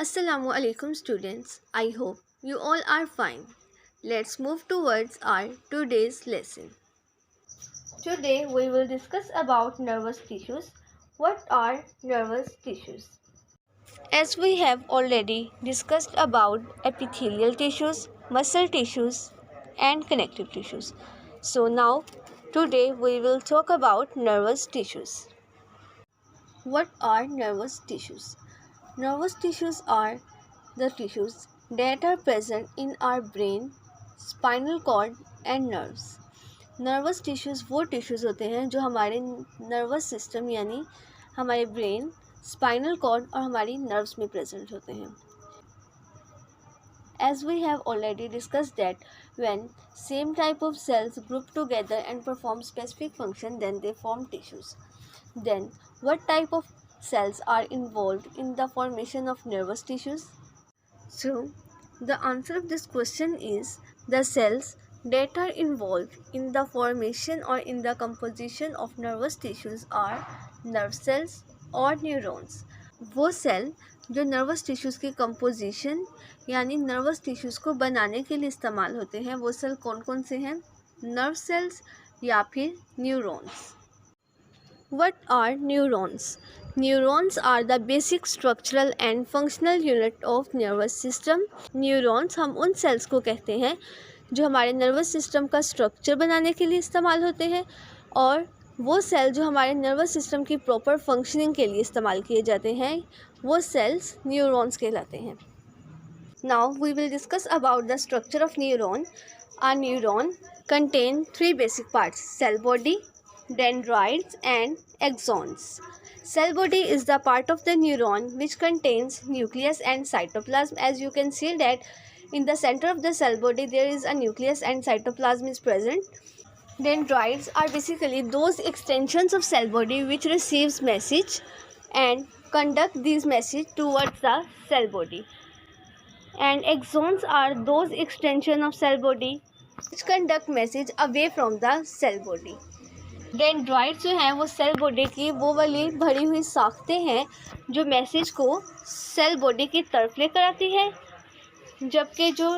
Assalamu alaikum students. I hope you all are fine. Let's move towards our today's lesson. Today we will discuss about nervous tissues. What are nervous tissues? As we have already discussed about epithelial tissues, muscle tissues and connective tissues. So now today we will talk about nervous tissues. What are nervous tissues? Nervous tissues are the tissues that are present in our brain, spinal cord and nerves. Nervous tissues वो tissues होते हैं जो हमारे nervous system यानी हमारे brain, spinal cord और हमारी nerves में प्रेजेंट होते हैं. As we have already discussed that when same type of cells group together and perform specific function, then they form tissues. Then what type of cells are involved in the formation of nervous tissues? So the answer of this question is the cells that are involved in the formation or in the composition of nervous tissues are nerve cells or neurons. वो cell जो nervous tissues की composition यानी nervous tissues को बनाने के लिए इस्तेमाल होते हैं, वो सेल कौन कौन से हैं? नर्व सेल्स या फिर neurons. What are neurons? Neurons are the basic structural and functional unit of nervous system. Neurons हम उन सेल्स को कहते हैं जो हमारे नर्वस सिस्टम का स्ट्रक्चर बनाने के लिए इस्तेमाल होते हैं और वो सेल जो हमारे नर्वस सिस्टम की प्रॉपर फंक्शनिंग के लिए इस्तेमाल किए जाते हैं वो सेल्स न्यूरॉन्स कहलाते हैं. Now we will discuss about the structure of neuron. A neuron contain three basic parts: cell body, dendrites and axons. Cell body is the part of the neuron which contains nucleus and cytoplasm. As you can see that in the center of the cell body there is a nucleus and cytoplasm is present. Dendrites are basically those extensions of cell body which receives message and conduct these message towards the cell body. And axons are those extension of cell body which conduct message away from the cell body. Dendrites जो हैं वो cell body की वो वाली भरी हुई साख्तें हैं जो मैसेज को सेल बॉडी की तरफ लेकर आती है, जबकि जो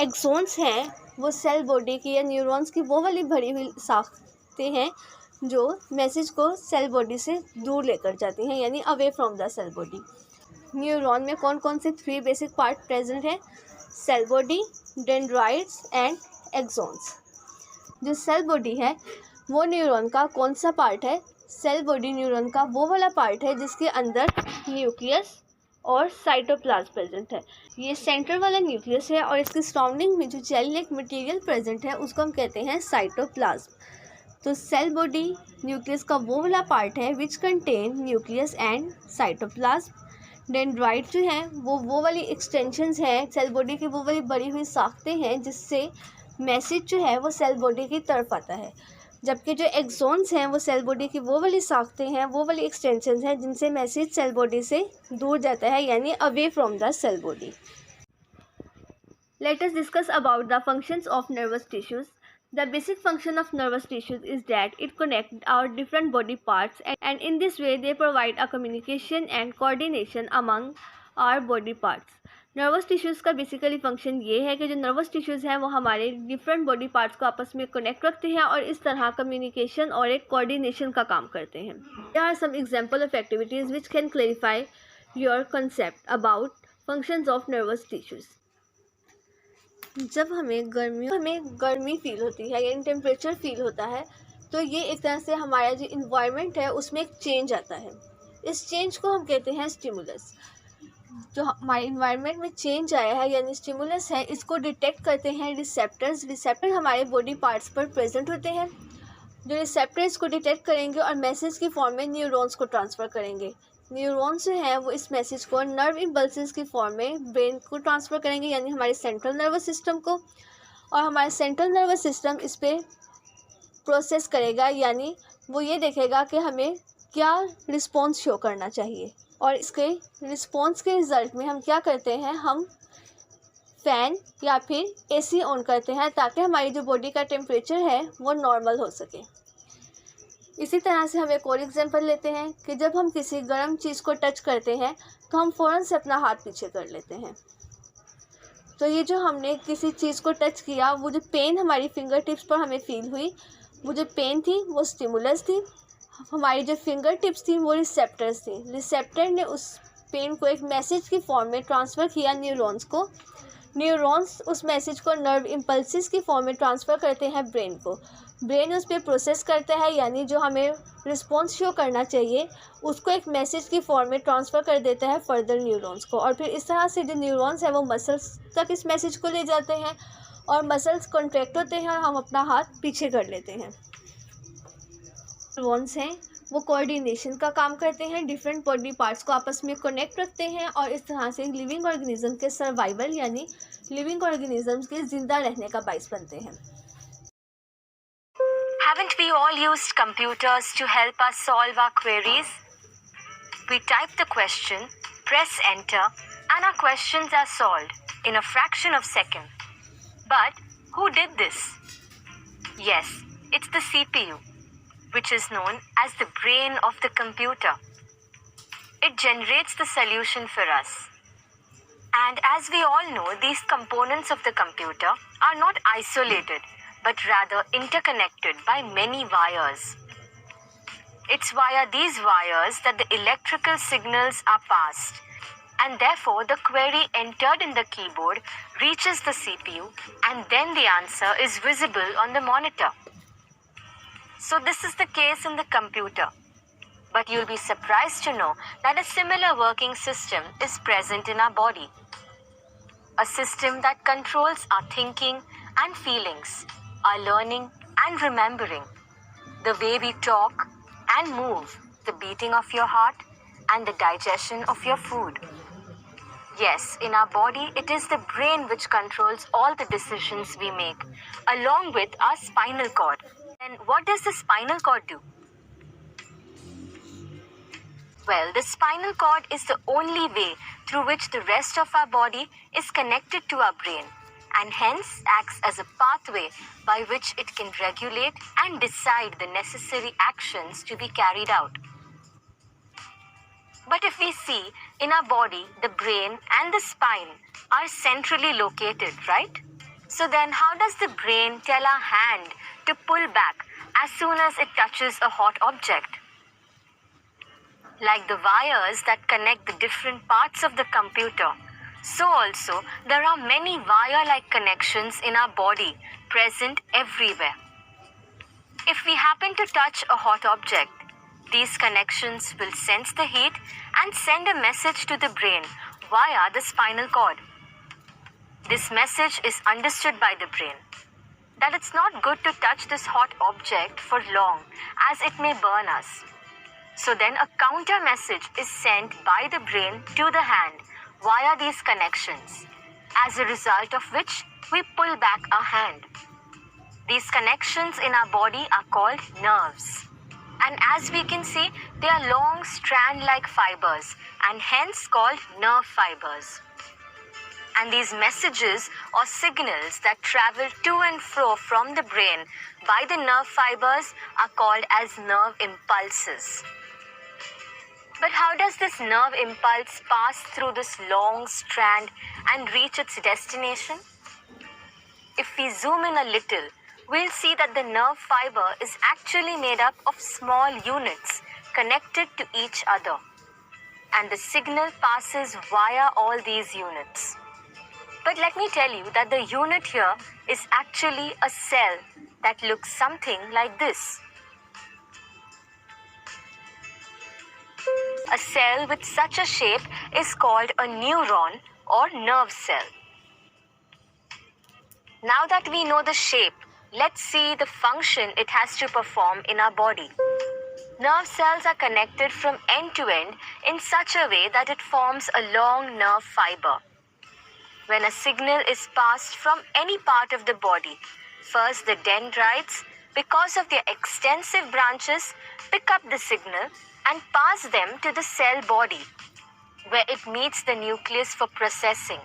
एक्सोन्स हैं वो सेल बॉडी की या न्यूरॉन्स की वो वाली भरी हुई साख्तें हैं जो मैसेज को सेल बॉडी से दूर लेकर जाती हैं यानी away from the cell body. Neuron में कौन कौन से थ्री बेसिक पार्ट प्रेजेंट हैं? Cell body, dendrites and axons. जो सेल बॉडी है वो न्यूरॉन का कौन सा पार्ट है? सेल बॉडी न्यूरॉन का वो वाला पार्ट है जिसके अंदर न्यूक्लियस और साइटोप्लाज्म प्रेजेंट है. ये सेंटर वाला न्यूक्लियस है और इसके सराउंडिंग में जो जेली लाइक मटेरियल प्रेजेंट है उसको हम कहते हैं साइटोप्लाज्म. तो सेल बॉडी न्यूक्लियस का वो वाला पार्ट है which contain nucleus and cytoplasm. Dendrite जो हैं वो वाली एक्सटेंशंस हैं सेल बॉडी की, वो वाली बड़ी हुई साख्तें हैं जिससे मैसेज जो है वो सेल बॉडी की तरफ आता है, जबकि जो एक्सोन्स हैं वो सेल बॉडी की वो वाली साख्तें हैं, वो वाली एक्सटेंशंस हैं जिनसे मैसेज सेल बॉडी से दूर जाता है यानी away from the cell body. Let us discuss about the functions of nervous tissues. The basic function of nervous tissues is that it connects our different body parts and in this way they provide a communication and coordination among our body parts. Nervous tissues का basically function ये है कि जो nervous tissues हैं वो हमारे different body parts को आपस में कनेक्ट रखते हैं और इस तरह कम्युनिकेशन और एक कोऑर्डिनेशन का काम करते हैं. There are some example of activities which can clarify your concept about functions of nervous tissues. जब हमें गर्मी फील होती है यानी टेम्परेचर फील होता है तो ये एक तरह से हमारा जो इन्वायरमेंट है उसमें एक चेंज आता है. इस चेंज को हम कहते हैं स्टिमुलस. जो हमारे इन्वायरमेंट में चेंज आया है यानी स्टिमुलस है, इसको डिटेक्ट करते हैं रिसेप्टर्स. रिसेप्टर हमारे बॉडी पार्ट्स पर प्रेजेंट होते हैं. जो रिसेप्टर इसको डिटेक्ट करेंगे और मैसेज की फॉर्म में न्यूरॉन्स को ट्रांसफ़र करेंगे. न्यूरॉन्स जो हैं वो इस मैसेज को नर्व इम्पल्सेस की फॉर्म में ब्रेन को ट्रांसफ़र करेंगे यानी हमारे सेंट्रल नर्वस सिस्टम को, और हमारे सेंट्रल नर्वस सिस्टम इस पर प्रोसेस करेगा यानी वो ये देखेगा कि हमें क्या रिस्पॉन्स शो करना चाहिए और इसके रिस्पॉन्स के रिज़ल्ट में हम क्या करते हैं, हम फ़ैन या फिर एसी ऑन करते हैं ताकि हमारी जो बॉडी का टेम्परेचर है वो नॉर्मल हो सके. इसी तरह से हम एक और एग्जांपल लेते हैं कि जब हम किसी गर्म चीज़ को टच करते हैं तो हम फ़ौरन से अपना हाथ पीछे कर लेते हैं। तो ये जो हमने किसी चीज़ को टच किया, वो जो पेन हमारी फिंगर टिप्स पर हमें फील हुई, वो जो पेन थी वो स्टिमुलस थी। हमारी जो फिंगर टिप्स थी वो रिसेप्टर्स थी। रिसेप्टर ने उस पेन को एक मैसेज की फॉर्म में ट्रांसफ़र किया न्यूरॉन्स को। न्यूरॉन्स उस मैसेज को नर्व इम्पल्सिस की फॉर्म में ट्रांसफ़र करते हैं ब्रेन को। ब्रेन उस पर प्रोसेस करता है, यानी जो हमें रिस्पॉन्स शो करना चाहिए उसको एक मैसेज की फॉर्म में ट्रांसफ़र कर देता है फर्दर न्यूरॉन्स को। और फिर इस तरह से जो न्यूरॉन्स हैं वो मसल्स तक इस मैसेज को ले जाते हैं और मसल्स कॉन्ट्रैक्ट होते हैं और हम अपना हाथ पीछे कर लेते हैं। न्यूरॉन्स हैं वो कोऑर्डिनेशन का काम करते हैं, डिफरेंट बॉडी पार्ट्स को आपस में कनेक्ट रखते हैं और इस तरह से लिविंग ऑर्गेनिज्म के सर्वाइवल यानी लिविंग ऑर्गेनिज्म के जिंदा रहने का बाइस बनते हैं। Haven't we all used computers to help us solve our queries? We type the question, press enter, and our questions are solved in a fraction of a second. But who did this? Yes, it's the CPU, which is known as the brain of the computer. It generates the solution for us. And as we all know, these components of the computer are not isolated, but rather interconnected by many wires. It's via these wires that the electrical signals are passed, and therefore the query entered in the keyboard reaches the CPU, and then the answer is visible on the monitor. So this is the case in the computer. But you'll be surprised to know that a similar working system is present in our body. A system that controls our thinking and feelings, our learning and remembering, the way we talk and move, the beating of your heart, and the digestion of your food. Yes, in our body, it is the brain which controls all the decisions we make, along with our spinal cord. And what does the spinal cord do? Well, the spinal cord is the only way through which the rest of our body is connected to our brain, and hence acts as a pathway by which it can regulate and decide the necessary actions to be carried out. But if we see, in our body, the brain and the spine are centrally located, right? So then how does the brain tell our hand to pull back as soon as it touches a hot object? Like the wires that connect the different parts of the computer, so also there are many wire-like connections in our body present everywhere. If we happen to touch a hot object, these connections will sense the heat and send a message to the brain via the spinal cord. This message is understood by the brain that it's not good to touch this hot object for long as it may burn us. So then a counter message is sent by the brain to the hand via these connections, as a result of which we pull back our hand. These connections in our body are called nerves. And as we can see, they are long strand-like fibers and hence called nerve fibers. And these messages or signals that travel to and fro from the brain by the nerve fibers are called as nerve impulses. But how does this nerve impulse pass through this long strand and reach its destination? If we zoom in a little, we'll see that the nerve fiber is actually made up of small units connected to each other. And the signal passes via all these units. But let me tell you that the unit here is actually a cell that looks something like this. A cell with such a shape is called a neuron or nerve cell. Now that we know the shape, let's see the function it has to perform in our body. Nerve cells are connected from end to end in such a way that it forms a long nerve fiber. When a signal is passed from any part of the body, first the dendrites, because of their extensive branches, pick up the signal and pass them to the cell body, where it meets the nucleus for processing.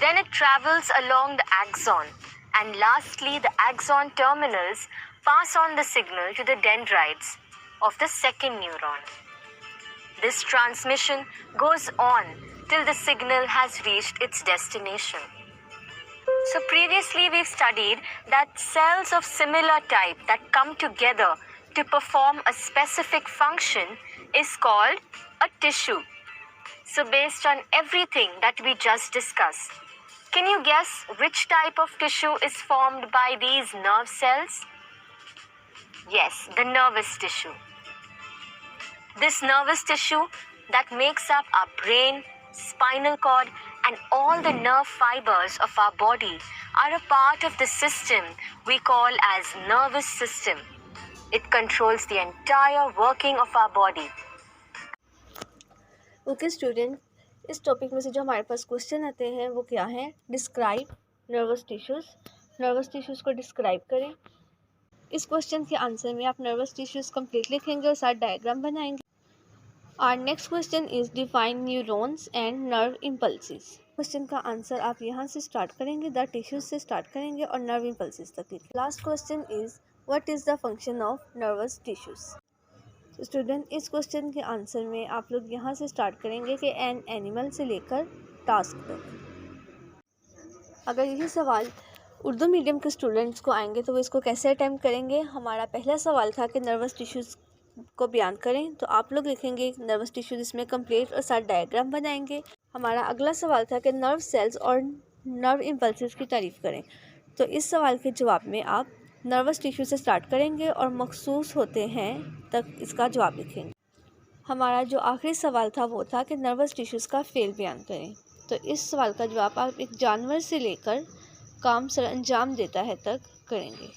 Then it travels along the axon, and lastly the axon terminals pass on the signal to the dendrites of the second neuron. This transmission goes on till the signal has reached its destination. So previously we've studied that cells of similar type that come together to perform a specific function is called a tissue. So based on everything that we just discussed, can you guess which type of tissue is formed by these nerve cells? Yes, the nervous tissue. This nervous tissue that makes up our brain, spinal cord, and all the nerve fibers of our body are a part of the system we call as nervous system. It controls the entire working of our body. Okay student, इस topic में से जो हमारे पास question आते हैं वो क्या है? Describe nervous tissues. Nervous tissues को डिस्क्राइब करें। इस क्वेश्चन के आंसर में आप नर्वस टिश्यूज़ कंप्लीट लिखेंगे और साथ डायग्राम बनाएंगे। Our next question is define neurons and nerve impulses. Question का आंसर आप यहाँ से स्टार्ट करेंगे, द टिश्यूज से स्टार्ट करेंगे और नर्व इम्पल्सेस तक लिखेंगे। Last question is what is the function of nervous tissues. Student, इस क्वेश्चन के आंसर में आप लोग यहाँ से स्टार्ट करेंगे कि एन एनिमल से लेकर टास्क तक। अगर यही सवाल उर्दू मीडियम के स्टूडेंट्स को आएंगे तो वो इसको कैसे अटैम्प्ट करेंगे? हमारा पहला सवाल था कि नर्वस टिश्यूज़ को बयान करें, तो आप लोग लिखेंगे नर्वस टिश्यूज़ इसमें कंप्लीट और साथ डायग्राम बनाएंगे। हमारा अगला सवाल था कि नर्व सेल्स और नर्व इम्पल्सेस की तारीफ़ करें, तो इस सवाल के जवाब में आप नर्वस टिश्यू से स्टार्ट करेंगे और मखसूस होते हैं तक इसका जवाब लिखेंगे। हमारा जो आखिरी सवाल था वो था कि नर्वस टिश्यूज़ का फेल बयान करें, तो इस सवाल का जवाब आप एक जानवर से लेकर काम सर अंजाम देता है तक करेंगे।